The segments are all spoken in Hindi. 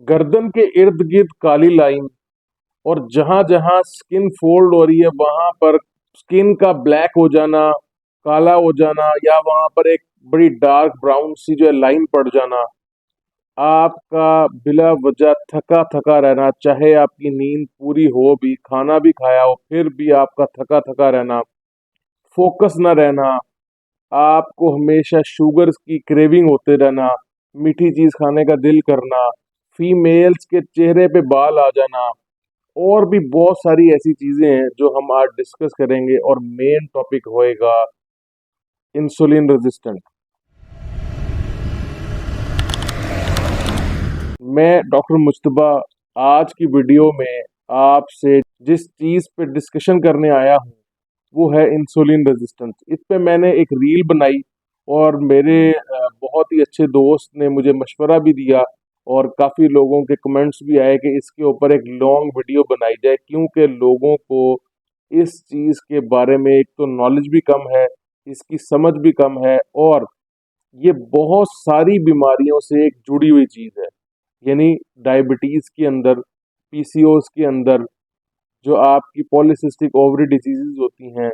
गर्दन के इर्द गिर्द काली लाइन, और जहां जहां स्किन फोल्ड हो रही है वहां पर स्किन का ब्लैक हो जाना, काला हो जाना, या वहां पर एक बड़ी डार्क ब्राउन सी जो है लाइन पड़ जाना। आपका बिला वजह थका थका रहना, चाहे आपकी नींद पूरी हो भी, खाना भी खाया हो, फिर भी आपका थका थका रहना, फोकस न रहना, आपको हमेशा शुगर की क्रेविंग होते रहना, मीठी चीज खाने का दिल करना, फीमेल्स के चेहरे पे बाल आ जाना, और भी बहुत सारी ऐसी चीजें हैं जो हम आज डिस्कस करेंगे। और मेन टॉपिक होएगा इंसुलिन रेजिस्टेंट। मैं डॉक्टर मुज्तबा आज की वीडियो में आपसे जिस चीज पे डिस्कशन करने आया हूँ वो है इंसुलिन रेजिस्टेंस। इस पे मैंने एक रील बनाई, और मेरे बहुत ही अच्छे दोस्त ने मुझे मशवरा भी दिया, और काफ़ी लोगों के कमेंट्स भी आए कि इसके ऊपर एक लॉन्ग वीडियो बनाई जाए, क्योंकि लोगों को इस चीज़ के बारे में एक तो नॉलेज भी कम है, इसकी समझ भी कम है, और ये बहुत सारी बीमारियों से एक जुड़ी हुई चीज़ है। यानी डायबिटीज़ के अंदर, पीसीओएस के अंदर, जो आपकी पॉलीसिस्टिक ओवरी डिजीजेज होती हैं,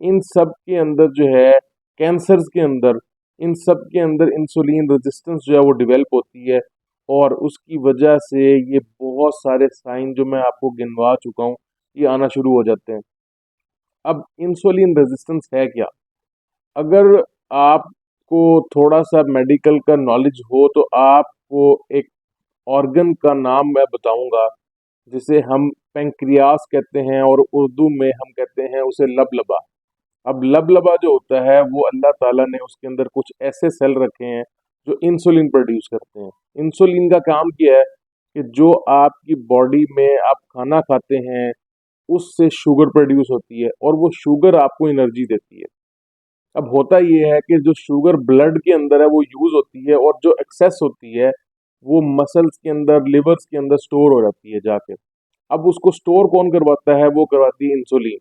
इन सब के अंदर जो है, कैंसर्स के अंदर, इन सब के अंदर इंसुलिन रेजिस्टेंस जो है वो डेवलप होती है। और उसकी वजह से ये बहुत सारे साइन जो मैं आपको गिनवा चुका हूँ ये आना शुरू हो जाते हैं। अब इंसुलिन रेजिस्टेंस है क्या? अगर आपको थोड़ा सा मेडिकल का नॉलेज हो तो आपको एक ऑर्गन का नाम मैं बताऊंगा, जिसे हम पेंक्रियास कहते हैं, और उर्दू में हम कहते हैं उसे लबलबा। अब लबलबा जो होता है वो अल्लाह ताला ने उसके अंदर कुछ ऐसे सेल रखे हैं जो इंसुलिन प्रोड्यूस करते हैं। इंसुलिन का काम क्या है कि जो आपकी बॉडी में आप खाना खाते हैं उससे शुगर प्रोड्यूस होती है, और वो शुगर आपको एनर्जी देती है। अब होता ये है कि जो शुगर ब्लड के अंदर है वो यूज होती है, और जो एक्सेस होती है वो मसल्स के अंदर, लिवर्स के अंदर स्टोर हो जाती है जाके। अब उसको स्टोर कौन करवाता है? वो करवाती है इंसुलिन।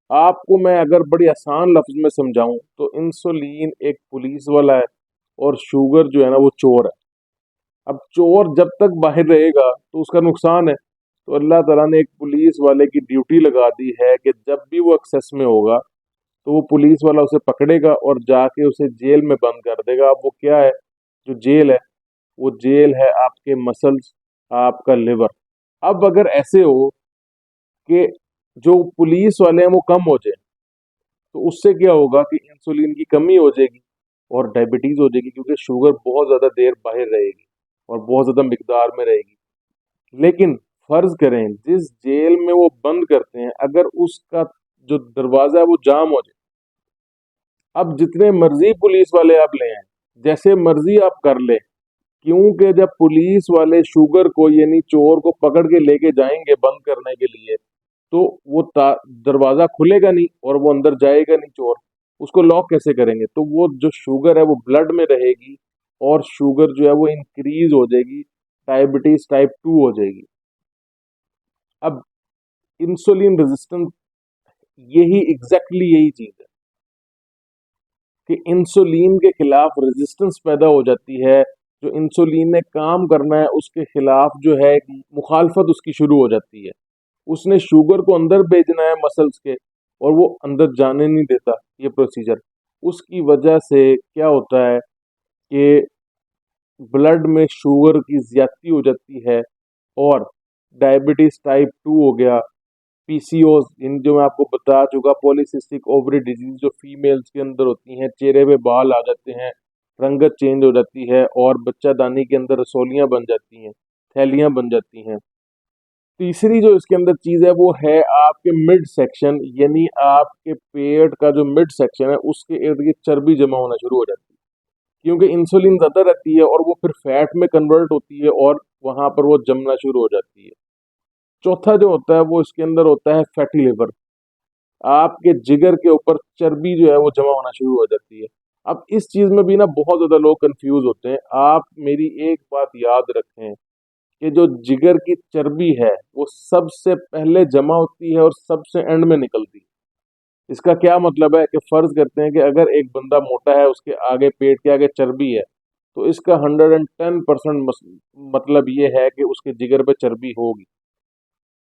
आपको मैं अगर बड़ी आसान लफ्ज में समझाऊं तो इंसुलिन एक पुलिस वाला है, और शुगर जो है ना वो चोर है। अब चोर जब तक बाहर रहेगा तो उसका नुकसान है, तो अल्लाह ताला ने एक पुलिस वाले की ड्यूटी लगा दी है कि जब भी वो एक्सेस में होगा तो वो पुलिस वाला उसे पकड़ेगा और जाके उसे जेल में बंद कर देगा। अब वो क्या है जो जेल है? वो जेल है आपके मसल्स, आपका लिवर। अब अगर ऐसे हो कि जो पुलिस वाले हैं वो कम हो जाए, तो उससे क्या होगा कि इंसुलिन की कमी हो जाएगी और डायबिटीज हो जाएगी, क्योंकि शुगर बहुत ज्यादा देर बाहर रहेगी और बहुत ज्यादा मिकदार में रहेगी। लेकिन फर्ज करें जिस जेल में वो बंद करते हैं, अगर उसका जो दरवाजा है वो जाम हो जाए, अब जितने मर्जी पुलिस वाले आप ले आए, जैसे मर्जी आप कर ले, क्योंकि जब पुलिस वाले शुगर को यानी चोर को पकड़ के लेके जाएंगे बंद करने के लिए, तो वो दरवाजा खुलेगा नहीं और वो अंदर जाएगा नहीं चोर। उसको लॉक कैसे करेंगे? तो वो जो शुगर है वो ब्लड में रहेगी, और शुगर जो है वो इंक्रीज हो जाएगी, डायबिटीज टाइप 2 हो जाएगी। अब इंसुलिन रेजिस्टेंस यही यही चीज है कि इंसुलिन के खिलाफ रेजिस्टेंस पैदा हो जाती है। जो इंसुलिन ने काम करना है उसके खिलाफ जो है मुखालफत उसकी शुरू हो जाती है। उसने शुगर को अंदर भेजना है मसल्स के, और वो अंदर जाने नहीं देता ये प्रोसीजर। उसकी वजह से क्या होता है कि ब्लड में शुगर की ज्यादती हो जाती है, और डायबिटीज टाइप 2 हो गया, पीसीओस, इन जो मैं आपको बता चुका, पॉलीसिस्टिक ओवरी डिजीज जो फीमेल्स के अंदर होती हैं, चेहरे पे बाल आ जाते हैं, रंगत चेंज हो जाती है, और बच्चादानी के अंदर रसोलियां बन जाती हैं, थैलियां बन जाती हैं। तीसरी जो इसके अंदर चीज है वो है आपके मिड सेक्शन, यानी आपके पेट का जो मिड सेक्शन है उसके इर्द गिर्द चर्बी जमा होना शुरू हो जाती है, क्योंकि इंसुलिन ज्यादा रहती है और वो फिर फैट में कन्वर्ट होती है और वहां पर वो जमना शुरू हो जाती है। चौथा जो होता है वो इसके अंदर होता है फैटी लिवर। आपके जिगर के ऊपर चर्बी जो है वो जमा होना शुरू हो जाती है। अब इस चीज में भी ना बहुत ज्यादा लोग कंफ्यूज होते हैं। आप मेरी एक बात याद रखें कि जो जिगर की चर्बी है वो सबसे पहले जमा होती है और सबसे एंड में निकलती है। इसका क्या मतलब है कि फर्ज करते हैं कि अगर एक बंदा मोटा है, उसके आगे पेट के आगे चर्बी है, तो इसका 110% मतलब ये है कि उसके जिगर पे चर्बी होगी,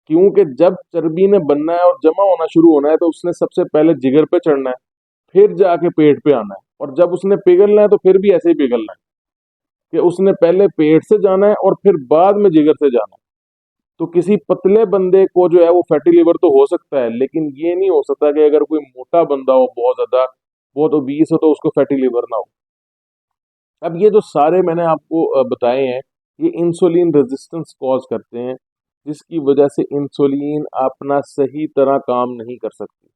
क्योंकि जब चर्बी ने बनना है और जमा होना शुरू होना है तो उसने सबसे पहले जिगर पे चढ़ना है, फिर जाके पेट पे आना है, और जब उसने पिघलना है तो फिर भी ऐसे ही पिघलना है कि उसने पहले पेट से जाना है और फिर बाद में जिगर से जाना है। तो किसी पतले बंदे को जो है वो फैटी लिवर तो हो सकता है, लेकिन ये नहीं हो सकता कि अगर कोई मोटा बंदा हो, बहुत ज्यादा, बहुत ओबीस हो, तो उसको फैटी लिवर ना हो। अब ये जो सारे मैंने आपको बताए हैं, ये इंसुलिन रेजिस्टेंस कॉज करते हैं, जिसकी वजह से इंसुलिन अपना सही तरह काम नहीं कर सकती।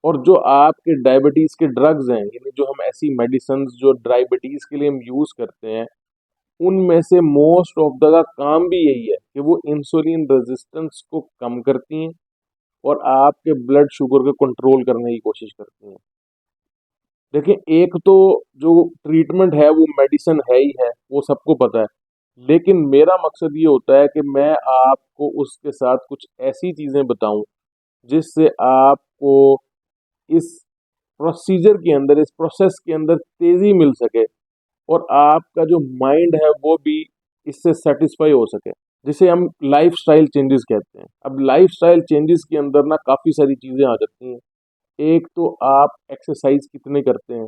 और जो आपके डायबिटीज के ड्रग्स हैं, यानी जो हम ऐसी मेडिसिन जो डायबिटीज के लिए हम यूज करते हैं, उनमें से मोस्ट ऑफ द काम भी यही है कि वो इंसुलिन रेजिस्टेंस को कम करती हैं और आपके ब्लड शुगर को कंट्रोल करने की कोशिश करती हैं। देखिए, एक तो जो ट्रीटमेंट है वो मेडिसिन है ही है, वो सबको पता है, लेकिन मेरा मकसद ये होता है कि मैं आपको उसके साथ कुछ ऐसी चीजें बताऊं जिससे आपको इस प्रोसीजर के अंदर, इस प्रोसेस के अंदर तेजी मिल सके और आपका जो माइंड है वो भी इससे सेटिस्फाई हो सके, जिसे हम लाइफस्टाइल चेंजेस कहते हैं। अब लाइफस्टाइल चेंजेस के अंदर ना काफ़ी सारी चीज़ें आ जाती हैं। एक तो आप एक्सरसाइज कितने करते हैं,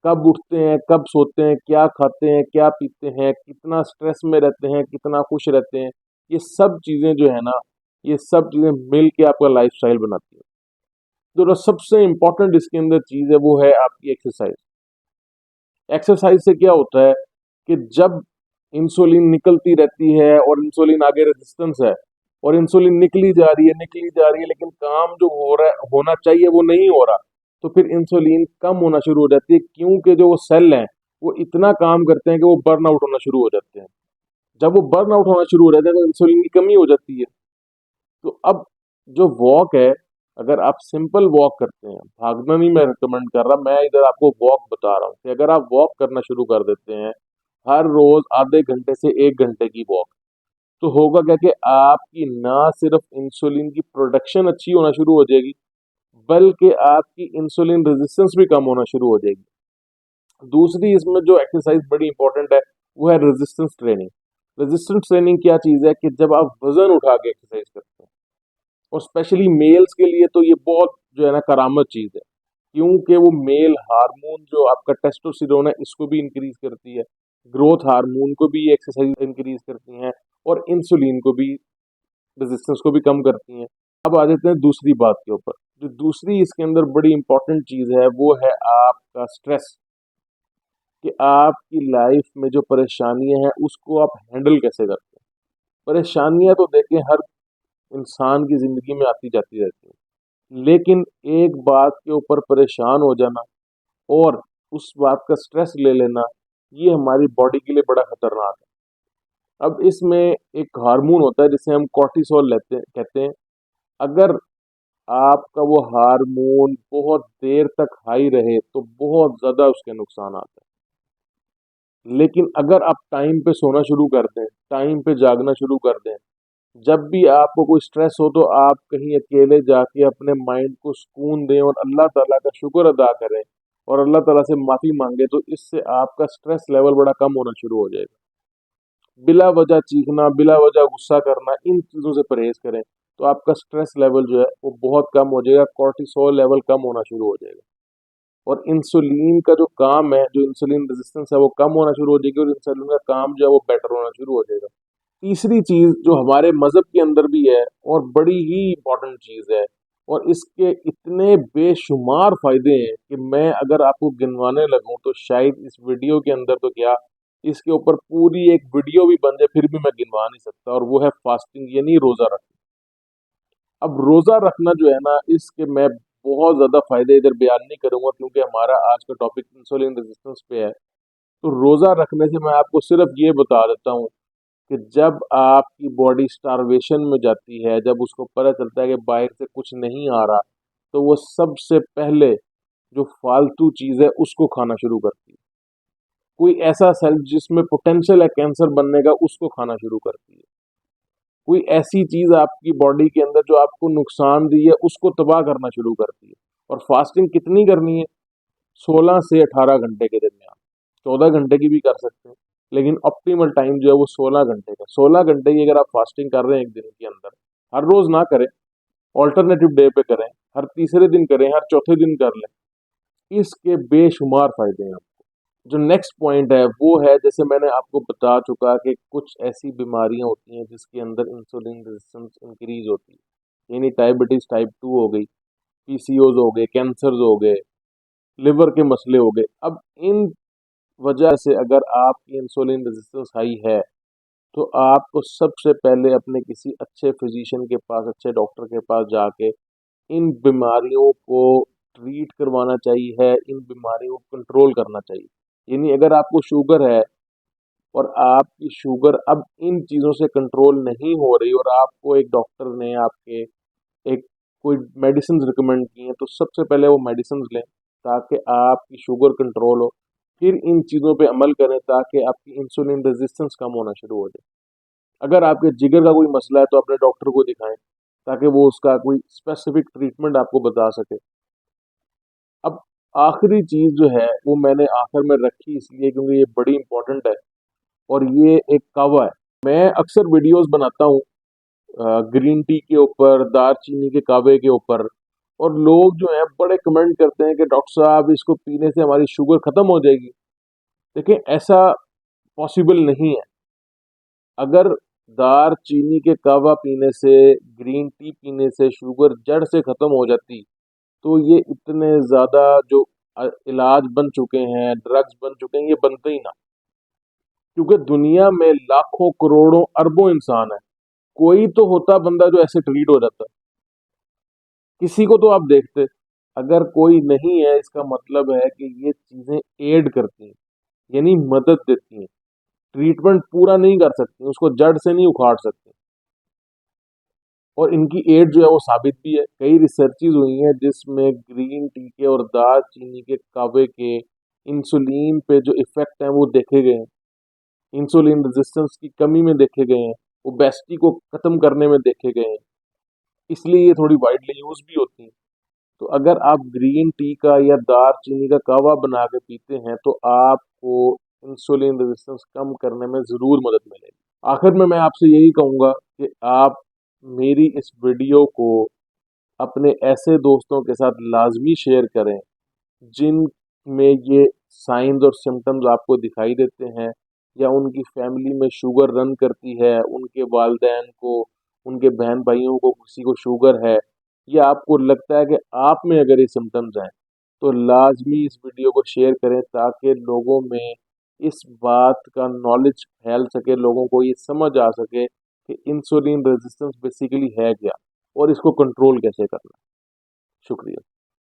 कब उठते हैं, कब सोते हैं, क्या खाते हैं, क्या पीते हैं, कितना स्ट्रेस में रहते हैं, कितना खुश रहते हैं, ये सब चीज़ें जो है ना, ये सब चीज़ें मिल के आपका लाइफस्टाइल बनाती हैं। तो जो सबसे इम्पोर्टेंट इसके अंदर चीज़ है वो है आपकी एक्सरसाइज। एक्सरसाइज से क्या होता है कि जब इंसुलिन निकलती रहती है और इंसुलिन आगे रेजिस्टेंस है, और इंसुलिन निकली जा रही है, निकली जा रही है, लेकिन काम जो हो रहा है, होना चाहिए वो नहीं हो रहा, तो फिर इंसुलिन कम होना शुरू हो जाती है, क्योंकि जो वो सेल हैं वो इतना काम करते हैं कि वो बर्न आउट होना शुरू हो जाते हैं। जब वो बर्न आउट होना शुरू हो जाते हैं तो इंसुलिन की कमी हो जाती है। तो अब जो वॉक है, अगर आप सिंपल वॉक करते हैं, भागना नहीं मैं रिकमेंड कर रहा, मैं इधर आपको वॉक बता रहा हूँ कि अगर आप वॉक करना शुरू कर देते हैं, हर रोज आधे घंटे से 1 घंटे की वॉक, तो होगा क्या कि आपकी ना सिर्फ इंसुलिन की प्रोडक्शन अच्छी होना शुरू हो जाएगी, बल्कि आपकी इंसुलिन रेजिस्टेंस भी कम होना शुरू हो जाएगी। दूसरी इसमें जो एक्सरसाइज बड़ी इंपॉर्टेंट है वो है रेजिस्टेंस ट्रेनिंग। रेजिस्टेंस ट्रेनिंग क्या चीज़ है कि जब आप वजन उठा के एक्सरसाइज करते हैं, और स्पेशली मेल्स के लिए तो ये बहुत जो है ना करामत चीज़ है, क्योंकि वो मेल हार्मोन जो आपका टेस्टोस्टेरोन है इसको भी इंक्रीज करती है, ग्रोथ हार्मोन को भी एक्सरसाइज इंक्रीज करती हैं, और इंसुलिन को भी, रेजिस्टेंस को भी कम करती हैं। अब आ जाते हैं दूसरी बात के ऊपर। जो दूसरी इसके अंदर बड़ी इंपॉर्टेंट चीज़ है वो है आपका स्ट्रेस, कि आपकी लाइफ में जो परेशानियां हैं उसको आप हैंडल कैसे करते हैं। परेशानियां तो देखें हर इंसान की ज़िंदगी में आती जाती रहती हैं, लेकिन एक बात के ऊपर परेशान हो जाना और उस बात का स्ट्रेस ले लेना, ये हमारी बॉडी के लिए बड़ा खतरनाक है। अब इसमें एक हार्मोन होता है जिसे हम कॉर्टिसोल लेते हैं कहते हैं। अगर आपका वो हार्मोन बहुत देर तक हाई रहे तो बहुत ज़्यादा उसके नुकसान आते हैं, लेकिन अगर आप टाइम पे सोना शुरू कर दें, टाइम पे जागना शुरू कर दें, जब भी आपको कोई स्ट्रेस हो तो आप कहीं अकेले जाके अपने माइंड को सुकून दें और अल्लाह ताला का शुक्र अदा करें और अल्लाह ताला से माफ़ी मांगे, तो इससे आपका स्ट्रेस लेवल बड़ा कम होना शुरू हो जाएगा। बिला वजह चीखना, बिला वजह गुस्सा करना, इन चीज़ों से परहेज करें, तो आपका स्ट्रेस लेवल जो है वो बहुत कम हो जाएगा, कॉर्टिसोल लेवल कम होना शुरू हो जाएगा, और इंसुलिन का जो काम है, जो इंसुलिन रेजिस्टेंस है वो कम होना शुरू हो जाएगी, और इंसुलिन का काम जो है वो बेटर होना शुरू हो जाएगा। तीसरी चीज़ जो हमारे मज़हब के अंदर भी है और बड़ी ही इम्पोर्टेंट चीज़ है, और इसके इतने बेशुमार फ़ायदे हैं कि मैं अगर आपको गिनवाने लगूँ तो शायद इस वीडियो के अंदर तो क्या, इसके ऊपर पूरी एक वीडियो भी बन जाए फिर भी मैं गिनवा नहीं सकता, और वो है फास्टिंग, यानी रोज़ा रखना। अब रोज़ा रखना जो है ना, इसके मैं बहुत ज़्यादा फ़ायदे इधर बयान नहीं करूँगा, क्योंकि हमारा आज का टॉपिक इंसुलिन रेजिस्टेंस पे है। तो रोज़ा रखने से मैं आपको सिर्फ ये बता देता हूँ कि जब आपकी बॉडी स्टारवेशन में जाती है, जब उसको पता चलता है कि बाहर से कुछ नहीं आ रहा, तो वो सबसे पहले जो फालतू चीज़ है उसको खाना शुरू करती है। कोई ऐसा सेल जिसमें पोटेंशियल है कैंसर बनने का, उसको खाना शुरू करती है। कोई ऐसी चीज़ आपकी बॉडी के अंदर जो आपको नुकसान दी है उसको तबाह करना शुरू करती है। और फास्टिंग कितनी करनी है? 16 से 18 घंटे के दरमियान। 14 घंटे की भी कर सकते हैं, लेकिन ऑप्टिमल टाइम जो है वो 16 घंटे का। 16 घंटे की अगर आप फास्टिंग कर रहे हैं एक दिन के अंदर, हर रोज ना करें, ऑल्टरनेटिव डे पे करें, हर तीसरे दिन करें, हर चौथे दिन कर लें, इसके बेशुमार फायदे हैं। जो नेक्स्ट पॉइंट है वो है, जैसे मैंने आपको बता चुका कि कुछ ऐसी बीमारियां होती हैं जिसके अंदर इंसुलिन रेजिस्टेंस इंक्रीज होती है, यानी डायबिटीज टाइप 2 हो गई, पीसीओज हो गए, कैंसर हो गए, लिवर के मसले हो गए। अब इन वजह से अगर आपकी इंसुलिन रेजिस्टेंस हाई है तो आपको सबसे पहले अपने किसी अच्छे फिजिशियन के पास, अच्छे डॉक्टर के पास जाके इन बीमारियों को ट्रीट करवाना चाहिए है, इन बीमारियों को कंट्रोल करना चाहिए। यानी अगर आपको शुगर है और आपकी शुगर अब इन चीज़ों से कंट्रोल नहीं हो रही और आपको एक डॉक्टर ने आपके एक कोई मेडिसिन रिकमेंड की हैं, तो सबसे पहले वो मेडिसिन लें ताकि आपकी शुगर कंट्रोल हो। फिर इन चीज़ों पे अमल करें ताकि आपकी इंसुलिन रेजिस्टेंस कम होना शुरू हो जाए। अगर आपके जिगर का कोई मसला है तो अपने डॉक्टर को दिखाएं ताकि वो उसका कोई स्पेसिफिक ट्रीटमेंट आपको बता सके। अब आखिरी चीज़ जो है वो मैंने आखिर में रखी इसलिए क्योंकि ये बड़ी इंपॉर्टेंट है, और ये एक कहवा है। मैं अक्सर वीडियोस बनाता हूँ ग्रीन टी के ऊपर, दारचीनी के कहवे के ऊपर, और लोग जो हैं बड़े कमेंट करते हैं कि डॉक्टर साहब इसको पीने से हमारी शुगर खत्म हो जाएगी। देखिए, ऐसा पॉसिबल नहीं है। अगर दारचीनी के कहवा पीने से, ग्रीन टी पीने से शुगर जड़ से खत्म हो जाती तो ये इतने ज़्यादा जो इलाज बन चुके हैं, ड्रग्स बन चुके हैं, ये बनते ही ना। क्योंकि दुनिया में लाखों करोड़ों अरबों इंसान है, कोई तो होता बंदा जो ऐसे ट्रीट हो जाता। किसी को तो आप देखते। अगर कोई नहीं है इसका मतलब है कि ये चीज़ें एड करती हैं, यानी मदद देती हैं। ट्रीटमेंट पूरा नहीं कर सकती, उसको जड़ से नहीं उखाड़ सकती, और इनकी एड जो है वो साबित भी है। कई रिसर्चेज हुई हैं जिसमें ग्रीन टी के और दालचीनी के कहवे के इंसुलिन पे जो इफेक्ट हैं वो देखे गए हैं, इंसुलिन रेजिस्टेंस की कमी में देखे गए हैं, ओबेसिटी को खत्म करने में देखे गए हैं। इसलिए ये थोड़ी वाइडली यूज भी होती हैं। तो अगर आप ग्रीन टी का या दालचीनी का कहवा बना के पीते हैं तो आपको इंसुलिन रेजिस्टेंस कम करने में ज़रूर मदद मिलेगी। आखिर में मैं आपसे यही कहूँगा कि आप मेरी इस वीडियो को अपने ऐसे दोस्तों के साथ लाजमी शेयर करें जिनमें ये साइंस और सिम्टम्स आपको दिखाई देते हैं, या उनकी फैमिली में शुगर रन करती है, उनके वालदैन को, उनके बहन भाइयों को किसी को शुगर है, या आपको लगता है कि आप में अगर ये सिम्टम्स हैं, तो लाजमी इस वीडियो को शेयर करें ताकि लोगों में इस बात का नॉलेज फैल सके, लोगों को ये समझ आ सके कि इंसुलिन रेजिस्टेंस बेसिकली है क्या और इसको कंट्रोल कैसे करना है। शुक्रिया।